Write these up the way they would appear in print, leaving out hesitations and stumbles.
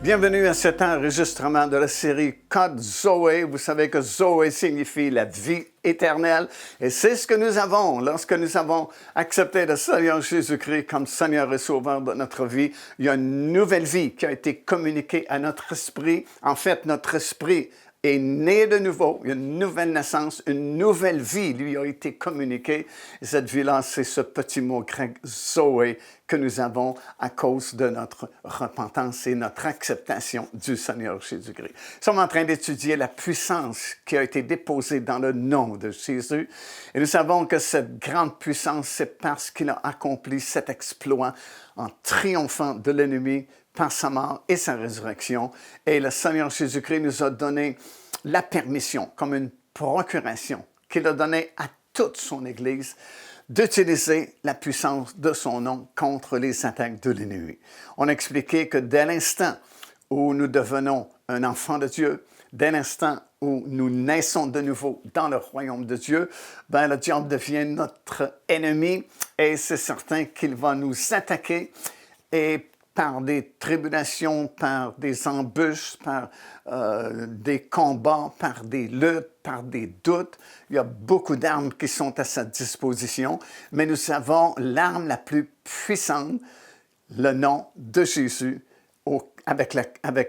Bienvenue à cet enregistrement de la série Code Zoé. Vous savez que Zoé signifie la vie éternelle. Et c'est ce que nous avons lorsque nous avons accepté le Seigneur Jésus-Christ comme Seigneur et Sauveur de notre vie. Il y a une nouvelle vie qui a été communiquée à notre esprit. En fait, notre esprit est né de nouveau, il y a une nouvelle naissance, une nouvelle vie lui a été communiquée. Et cette vie-là, c'est ce petit mot grec Zoé que nous avons à cause de notre repentance et notre acceptation du Seigneur Jésus-Christ. Nous sommes en train d'étudier la puissance qui a été déposée dans le nom de Jésus. Et nous savons que cette grande puissance, c'est parce qu'il a accompli cet exploit en triomphant de l'ennemi par sa mort et sa résurrection. Et le Seigneur Jésus-Christ nous a donné la permission, comme une procuration, qu'il a donnée à toute son Église, d'utiliser la puissance de son nom contre les attaques de l'ennemi. On a expliqué que dès l'instant où nous devenons un enfant de Dieu, dès l'instant où nous naissons de nouveau dans le royaume de Dieu, le diable devient notre ennemi et c'est certain qu'il va nous attaquer et par des tribulations, par des embûches, par des combats, par des luttes, par des doutes. Il y a beaucoup d'armes qui sont à sa disposition, mais nous avons l'arme la plus puissante, le nom de Jésus, avec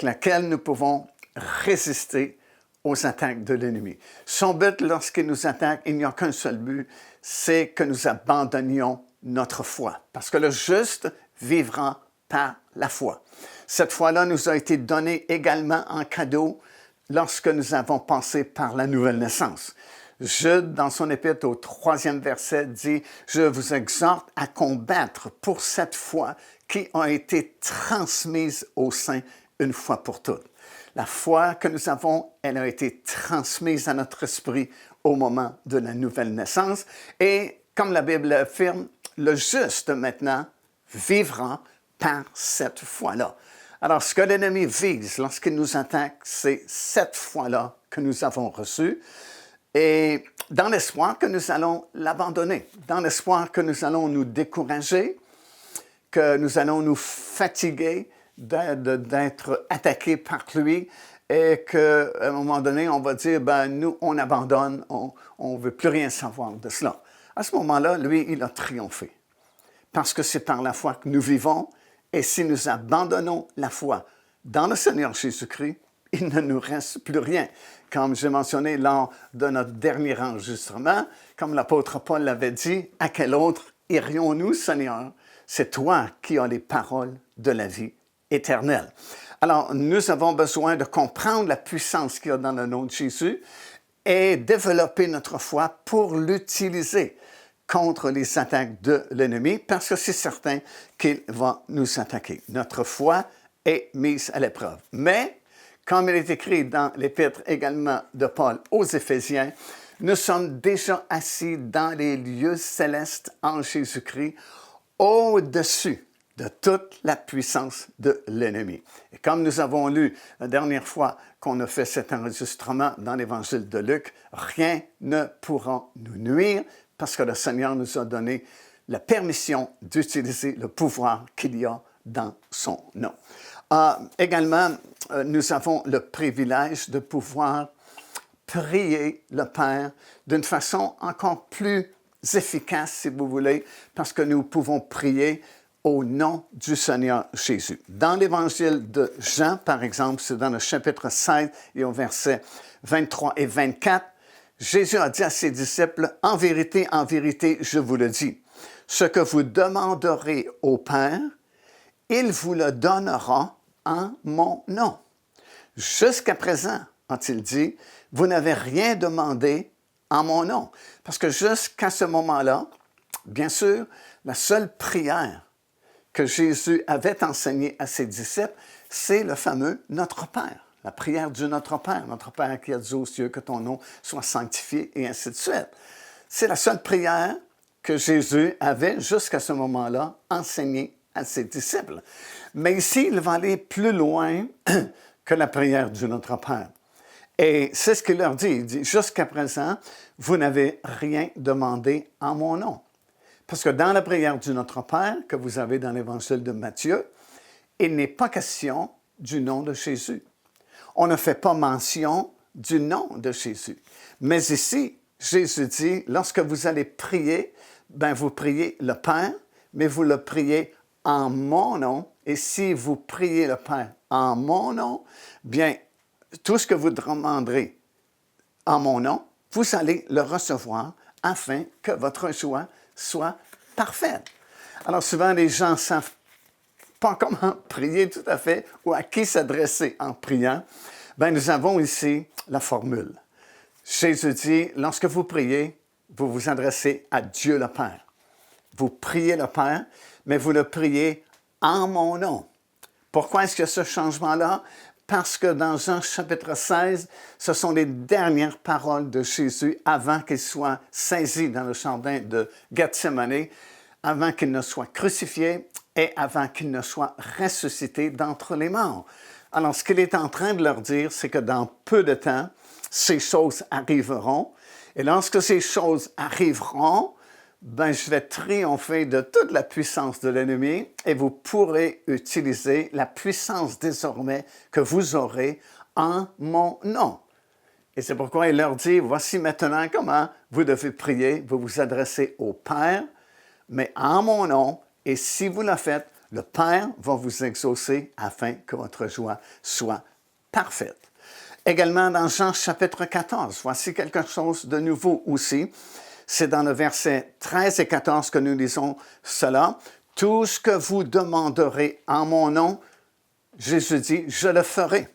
laquelle nous pouvons résister aux attaques de l'ennemi. Son but, lorsqu'il nous attaque, il n'y a qu'un seul but, c'est que nous abandonnions notre foi. Parce que le juste vivra par la foi. Cette foi-là nous a été donnée également en cadeau lorsque nous avons passé par la nouvelle naissance. Jude, dans son épître au 3e verset, dit « Je vous exhorte à combattre pour cette foi qui a été transmise aux saints une fois pour toutes. » La foi que nous avons, elle a été transmise à notre esprit au moment de la nouvelle naissance. Et comme la Bible affirme, le juste maintenant vivra par cette foi-là. Alors, ce que l'ennemi vise lorsqu'il nous attaque, c'est cette foi-là que nous avons reçue et dans l'espoir que nous allons l'abandonner, dans l'espoir que nous allons nous décourager, que nous allons nous fatiguer d'être attaqués par lui et qu'à un moment donné, on va dire, nous, on abandonne, on ne veut plus rien savoir de cela. À ce moment-là, lui, il a triomphé parce que c'est par la foi que nous vivons. Et si nous abandonnons la foi dans le Seigneur Jésus-Christ, il ne nous reste plus rien. Comme j'ai mentionné lors de notre dernier enregistrement, comme l'apôtre Paul l'avait dit, « À quel autre irions-nous, Seigneur? C'est toi qui as les paroles de la vie éternelle. » Alors, nous avons besoin de comprendre la puissance qu'il y a dans le nom de Jésus et développer notre foi pour l'utiliser contre les attaques de l'ennemi, parce que c'est certain qu'il va nous attaquer. Notre foi est mise à l'épreuve. Mais, comme il est écrit dans l'épître également de Paul aux Éphésiens, nous sommes déjà assis dans les lieux célestes en Jésus-Christ, au-dessus de toute la puissance de l'ennemi. Et comme nous avons lu la dernière fois qu'on a fait cet enregistrement dans l'Évangile de Luc, rien ne pourra nous nuire, parce que le Seigneur nous a donné la permission d'utiliser le pouvoir qu'il y a dans son nom. Également, nous avons le privilège de pouvoir prier le Père d'une façon encore plus efficace, si vous voulez, parce que nous pouvons prier au nom du Seigneur Jésus. Dans l'Évangile de Jean, par exemple, c'est dans le chapitre 16 et au verset 23 et 24, Jésus a dit à ses disciples, « En vérité, je vous le dis, ce que vous demanderez au Père, il vous le donnera en mon nom. Jusqu'à présent, a-t-il dit, vous n'avez rien demandé en mon nom. » Parce que jusqu'à ce moment-là, bien sûr, la seule prière que Jésus avait enseignée à ses disciples, c'est le fameux « Notre Père ». La prière du Notre Père qui a dit aux cieux que ton nom soit sanctifié, et ainsi de suite. C'est la seule prière que Jésus avait, jusqu'à ce moment-là, enseignée à ses disciples. Mais ici, il va aller plus loin que la prière du Notre Père. Et c'est ce qu'il leur dit. Il dit, jusqu'à présent, vous n'avez rien demandé en mon nom. Parce que dans la prière du Notre Père, que vous avez dans l'Évangile de Matthieu, il n'est pas question du nom de Jésus. On ne fait pas mention du nom de Jésus. Mais ici, Jésus dit, lorsque vous allez prier, ben vous priez le Père, mais vous le priez en mon nom. Et si vous priez le Père en mon nom, bien, tout ce que vous demanderez en mon nom, vous allez le recevoir afin que votre joie soit parfaite. Alors souvent, les gens ne savent pas comment prier tout à fait ou à qui s'adresser en priant. Bien, nous avons ici la formule. Jésus dit, lorsque vous priez, vous vous adressez à Dieu le Père. Vous priez le Père, mais vous le priez en mon nom. Pourquoi est-ce qu'il y a ce changement-là? Parce que dans Jean chapitre 16, ce sont les dernières paroles de Jésus avant qu'il soit saisi dans le jardin de Gethsémani, avant qu'il ne soit crucifié et avant qu'il ne soit ressuscité d'entre les morts. Alors, ce qu'il est en train de leur dire, c'est que dans peu de temps, ces choses arriveront. Et lorsque ces choses arriveront, ben, je vais triompher de toute la puissance de l'ennemi et vous pourrez utiliser la puissance désormais que vous aurez en mon nom. Et c'est pourquoi il leur dit, voici maintenant comment vous devez prier, vous vous adressez au Père, mais en mon nom, et si vous le faites, le Père va vous exaucer afin que votre joie soit parfaite. Également dans Jean chapitre 14, voici quelque chose de nouveau aussi. C'est dans le verset 13 et 14 que nous lisons cela. « Tout ce que vous demanderez en mon nom, Jésus dit, je le ferai,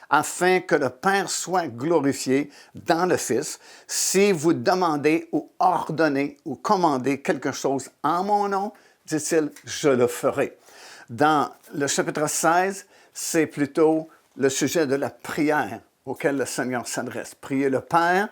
afin que le Père soit glorifié dans le Fils. Si vous demandez ou ordonnez ou commandez quelque chose en mon nom, dit-il, je le ferai. » Dans le chapitre 16, c'est plutôt le sujet de la prière auquel le Seigneur s'adresse. Priez le Père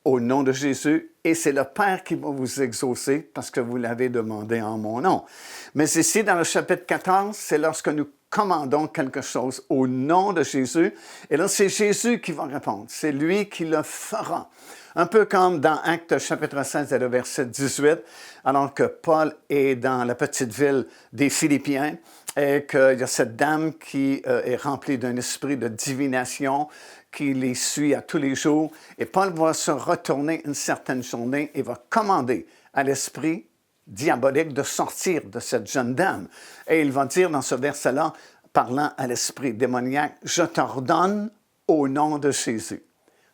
au nom de Jésus, et c'est le Père qui va vous exaucer parce que vous l'avez demandé en mon nom. Mais ici, dans le chapitre 14, c'est lorsque nous commandons quelque chose au nom de Jésus, et là, c'est Jésus qui va répondre. C'est lui qui le fera. Un peu comme dans Actes chapitre 16 et le verset 18, alors que Paul est dans la petite ville des Philippiens, et qu'il y a cette dame qui est remplie d'un esprit de divination, qui les suit à tous les jours. Et Paul va se retourner une certaine journée et va commander à l'esprit diabolique de sortir de cette jeune dame. Et il va dire dans ce verset-là, parlant à l'esprit démoniaque, « Je t'ordonne au nom de Jésus ».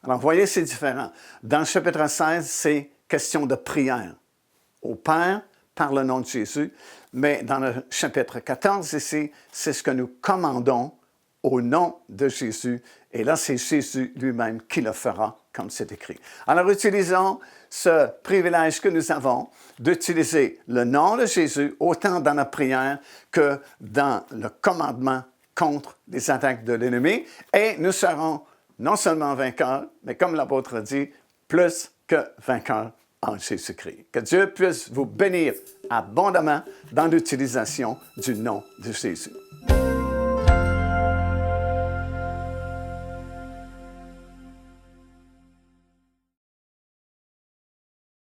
Alors, vous voyez, c'est différent. Dans le chapitre 16, c'est question de prière au Père par le nom de Jésus. Mais dans le chapitre 14, ici, c'est ce que nous commandons au nom de Jésus. Et là, c'est Jésus lui-même qui le fera, comme c'est écrit. Alors, utilisons ce privilège que nous avons d'utiliser le nom de Jésus autant dans la prière que dans le commandement contre les attaques de l'ennemi. Et nous serons non seulement vainqueurs, mais comme l'apôtre dit, plus que vainqueurs en Jésus-Christ. Que Dieu puisse vous bénir abondamment dans l'utilisation du nom de Jésus.